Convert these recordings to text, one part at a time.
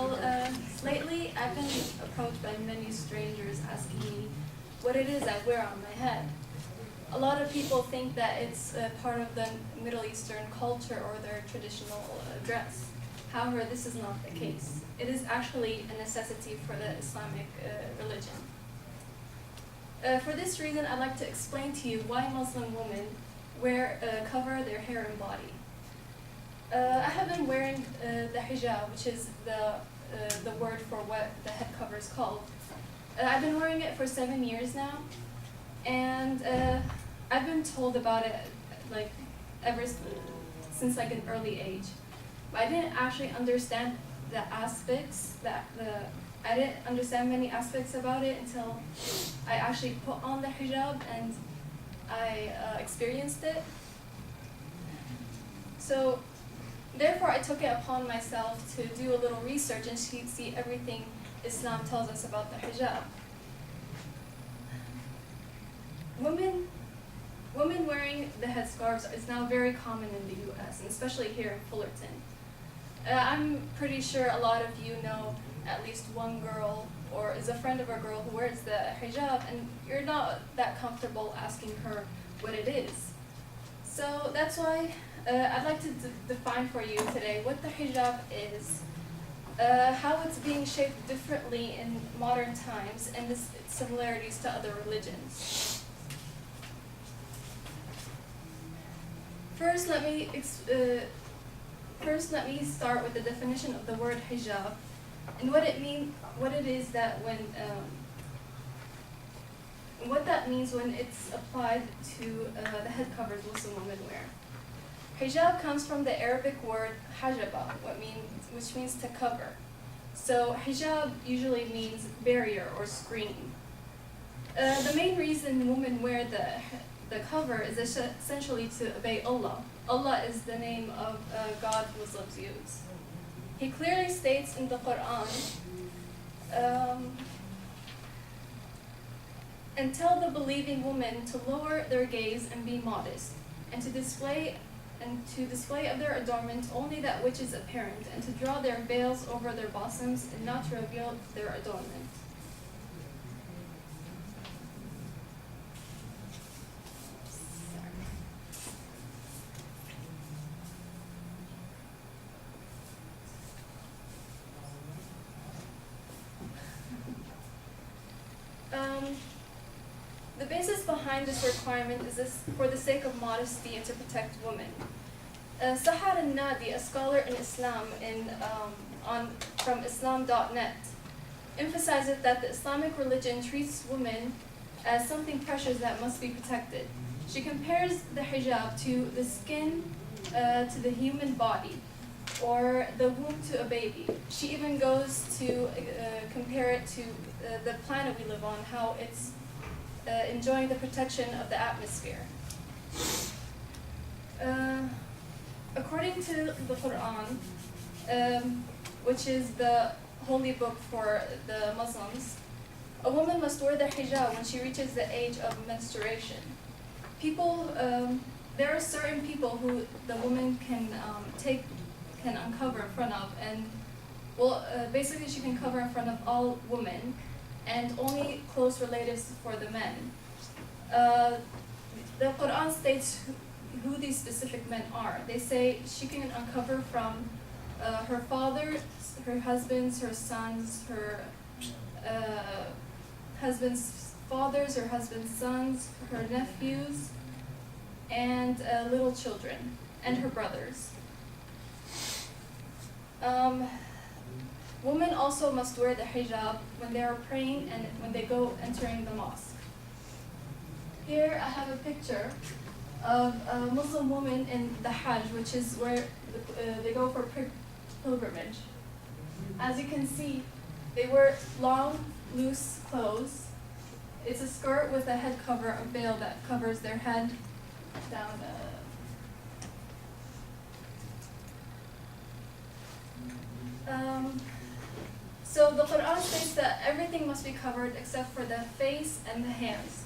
Well, lately I've been approached by many strangers asking me what it is I wear on my head. A lot of people think that it's part of the Middle Eastern culture or their traditional dress. However, this is not the case. It is actually a necessity for the Islamic religion. For this reason, I'd like to explain to you why Muslim women cover their hair and body. I have been wearing the hijab, which is the word for what the head cover is called. I've been wearing it for 7 years now, and I've been told about it like since like an early age. But I didn't actually understand the aspects I didn't understand many aspects about it until I actually put on the hijab and I experienced it. So therefore, I took it upon myself to do a little research and see everything Islam tells us about the hijab. Women wearing the headscarves is now very common in the U.S., and especially here in Fullerton. I'm pretty sure a lot of you know at least one girl or is a friend of a girl who wears the hijab, and you're not that comfortable asking her what it is. So that's why I'd like to define for you today what the hijab is, how it's being shaped differently in modern times, and its similarities to other religions. First, let me start with the definition of the word hijab and what it is that what that means when it's applied to the head covers Muslim women wear. Hijab comes from the Arabic word hajaba, which means to cover. So hijab usually means barrier or screen. The main reason women wear the cover is essentially to obey Allah. Allah is the name of God Muslims use. He clearly states in the Quran, and tell the believing women to lower their gaze and be modest, and to display of their adornment only that which is apparent, and to draw their veils over their bosoms and not to reveal their adornment. The basis behind this requirement is for the sake of modesty and to protect women. Sahar al-Nadi, a scholar in Islam from Islam.net, emphasizes that the Islamic religion treats women as something precious that must be protected. She compares the hijab to the skin to the human body, or the womb to a baby. She even goes to compare it to the planet we live on, how it's enjoying the protection of the atmosphere. According to the Quran, which is the holy book for the Muslims, a woman must wear the hijab when she reaches the age of menstruation. There are certain people who the woman can uncover in front of, and basically she can cover in front of all women, and only close relatives for the men. The Quran states who these specific men are. They say she can uncover from her father, her husbands, her sons, her husband's fathers, her husband's sons, her nephews, and little children, and her brothers. Women also must wear the hijab when they are praying and when they go entering the mosque. Here I have a picture of a Muslim woman in the Hajj, which is where they go for pilgrimage. As you can see, they wear long, loose clothes. It's a skirt with a head cover, a veil that covers their head down. So the Quran states that everything must be covered except for the face and the hands.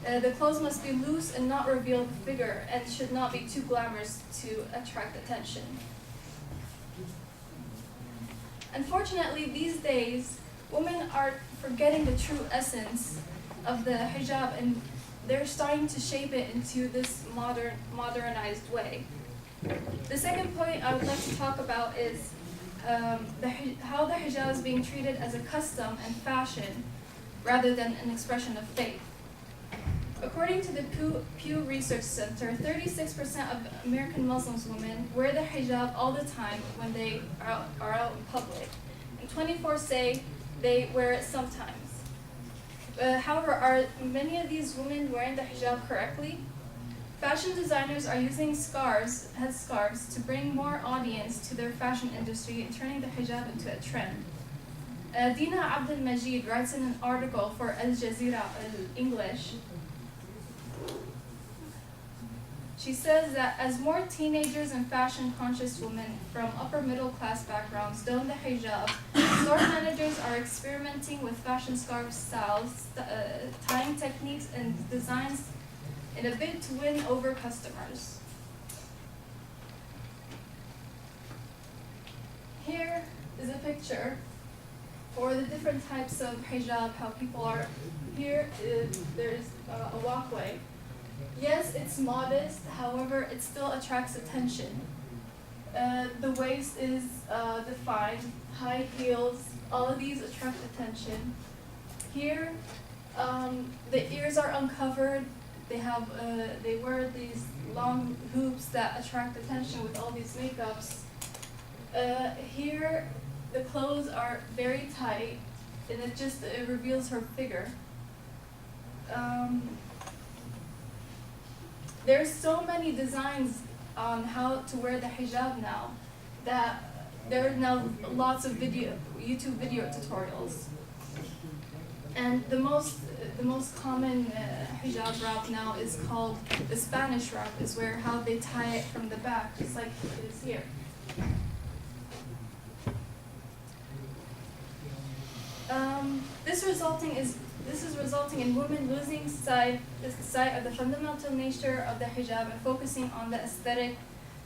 The clothes must be loose and not reveal the figure, and should not be too glamorous to attract attention. Unfortunately, these days, women are forgetting the true essence of the hijab, and they're starting to shape it into this modernized way. The second point I would like to talk about is how the hijab is being treated as a custom and fashion rather than an expression of faith. According to the Pew Research Center, 36% of American Muslim women wear the hijab all the time when they are out in public, and 24 say they wear it sometimes. However, are many of these women wearing the hijab correctly? Fashion designers are using headscarves to bring more audience to their fashion industry and turning the hijab into a trend. Dina Abdel Majid writes in an article for Al Jazeera English. She says that as more teenagers and fashion-conscious women from upper-middle-class backgrounds don the hijab, store managers are experimenting with fashion scarf styles, tying techniques, and designs in a bid to win over customers. Here is a picture for the different types of hijab, how people are. Here there's a walkway. Yes, it's modest, however, it still attracts attention. The waist is defined, high heels, all of these attract attention. Here, the ears are uncovered. They wear these long hoops that attract attention with all these makeups. Here, the clothes are very tight, and it reveals her figure. There's so many designs on how to wear the hijab now that there are now lots of YouTube video tutorials. And the most common hijab wrap now is called the Spanish wrap, is where how they tie it from the back, just like it is here. This is resulting in women losing sight of the fundamental nature of the hijab and focusing on the aesthetic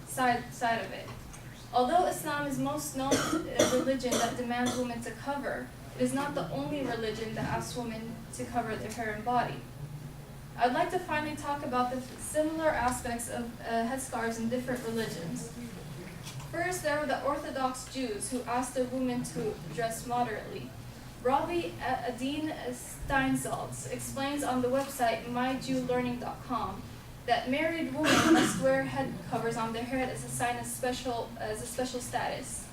side of it. Although Islam is most known religion that demands women to cover, it is not the only religion that asks women to cover their hair and body. I'd like to finally talk about the similar aspects of headscarves in different religions. First, there are the Orthodox Jews who asked their women to dress moderately. Ravi Adin Steinsaltz explains on the website myjewlearning.com that married women must wear head covers on their head as a sign of special status.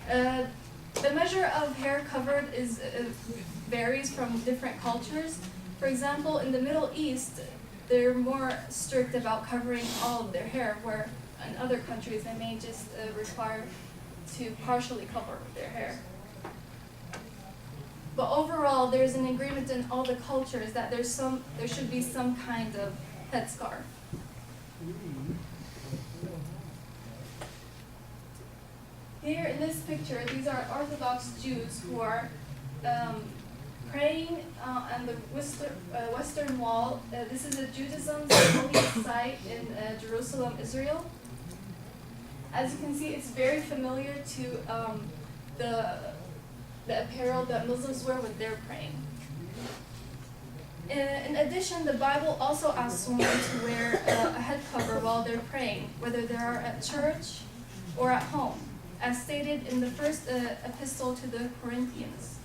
The measure of hair covered varies from different cultures. For example, in the Middle East, they're more strict about covering all of their hair, where in other countries they may just require to partially cover their hair. But overall, there's an agreement in all the cultures that there should be some kind of headscarf. Here in this picture, these are Orthodox Jews who are praying on the Western Wall. This is a Judaism's holiest site in Jerusalem, Israel. As you can see, it's very familiar to the apparel that Muslims wear when they're praying. In addition, the Bible also asks women to wear a head cover while they're praying, whether they are at church or at home, as stated in the first epistle to the Corinthians.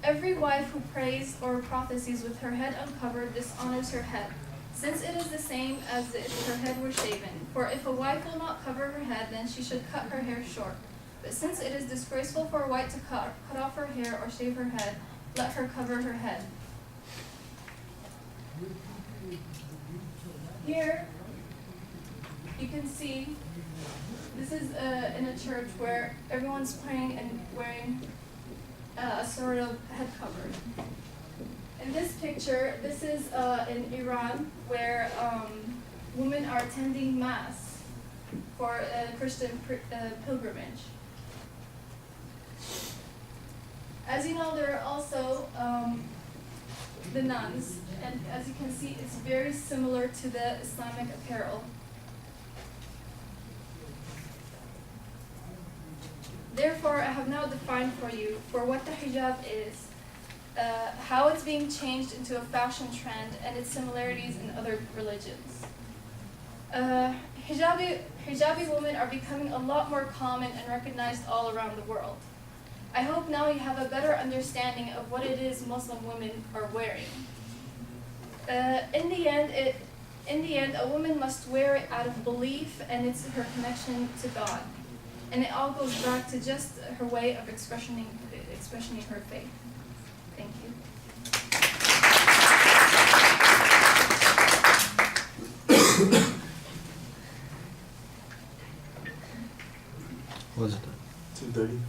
Every wife who prays or prophesies with her head uncovered dishonors her head, since it is the same as if her head were shaven. For if a wife will not cover her head, then she should cut her hair short. But since it is disgraceful for a wife to cut off her hair or shave her head, let her cover her head. Here, you can see, this is in a church where everyone's praying and wearing a sort of head cover. In this picture, this is in Iran, where women are attending Mass for a Christian pilgrimage. As you know, there are also the nuns. And as you can see, it's very similar to the Islamic apparel. Therefore, I have now defined for you for what the hijab is, how it's being changed into a fashion trend, and its similarities in other religions. Hijabi women are becoming a lot more common and recognized all around the world. I hope now you have a better understanding of what it is Muslim women are wearing. In the end, a woman must wear it out of belief, and it's her connection to God. And it all goes back to just her way of expressing her faith. Thank you. What was it? 2:30.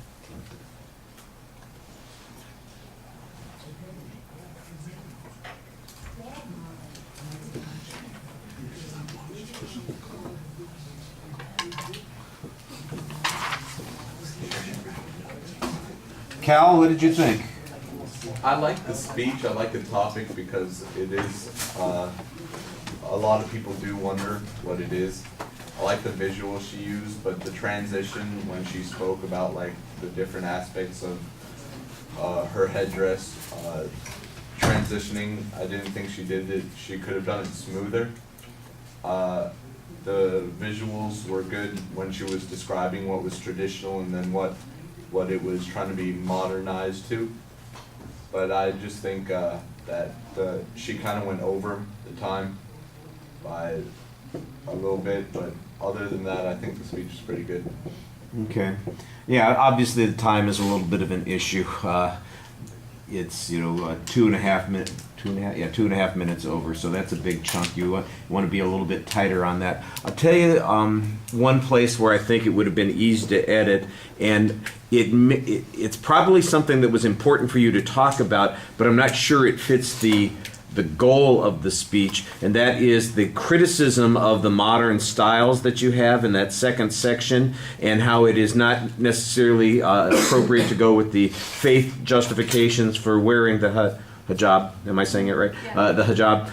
Cal, what did you think? I like the speech, I like the topic because it is, a lot of people do wonder what it is. I like the visual she used, but the transition when she spoke about like the different aspects of her headdress, transitioning, I didn't think she did it, she could have done it smoother. The visuals were good when she was describing what was traditional and then what it was trying to be modernized to. But I just think that she kind of went over the time by a little bit, but other than that, I think the speech is pretty good. Okay. Yeah, obviously the time is a little bit of an issue. It's 2.5 minutes over, so that's a big chunk. You want to be a little bit tighter on that. I'll tell you one place where I think it would have been easy to edit, and it's probably something that was important for you to talk about, but I'm not sure it fits the goal of the speech, and that is the criticism of the modern styles that you have in that second section, and how it is not necessarily appropriate to go with the faith justifications for wearing the hijab. Am I saying it right? Yeah. The hijab.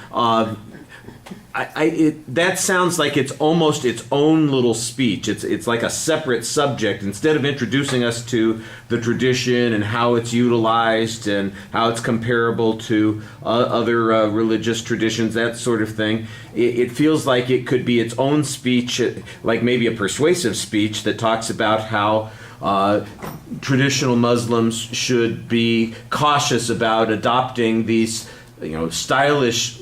That sounds like it's almost its own little speech. It's like a separate subject. Instead of introducing us to the tradition and how it's utilized and how it's comparable to other religious traditions, that sort of thing, it feels like it could be its own speech, like maybe a persuasive speech that talks about how traditional Muslims should be cautious about adopting these, stylish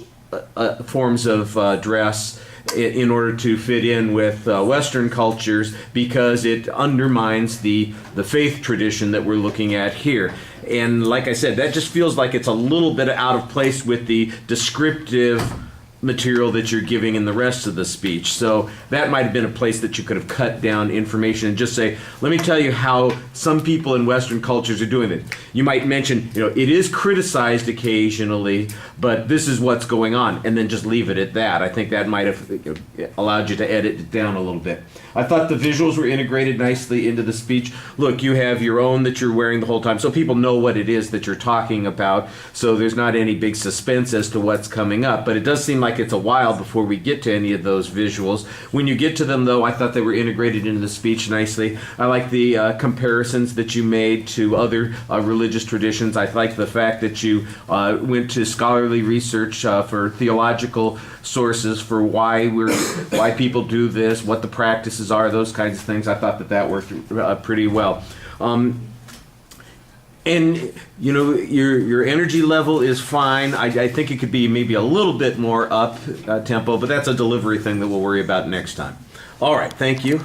forms of dress in order to fit in with Western cultures, because it undermines the faith tradition that we're looking at here. And like I said, that just feels like it's a little bit out of place with the descriptive material that you're giving in the rest of the speech. So that might have been a place that you could have cut down information and just say, let me tell you how some people in Western cultures are doing it. You might mention, it is criticized occasionally, but this is what's going on, and then just leave it at that. I think that might have allowed you to edit it down a little bit. I thought the visuals were integrated nicely into the speech. Look, you have your own that you're wearing the whole time, so people know what it is that you're talking about, so there's not any big suspense as to what's coming up, but it does seem like it's a while before we get to any of those visuals. When you get to them, though, I thought they were integrated into the speech nicely. I like the comparisons that you made to other religious traditions. I like the fact that you went to scholarly research for theological sources for why people do this, what the practices are, those kinds of things. I thought that worked pretty well. And your energy level is fine. I think it could be maybe a little bit more up tempo, but that's a delivery thing that we'll worry about next time. All right, thank you.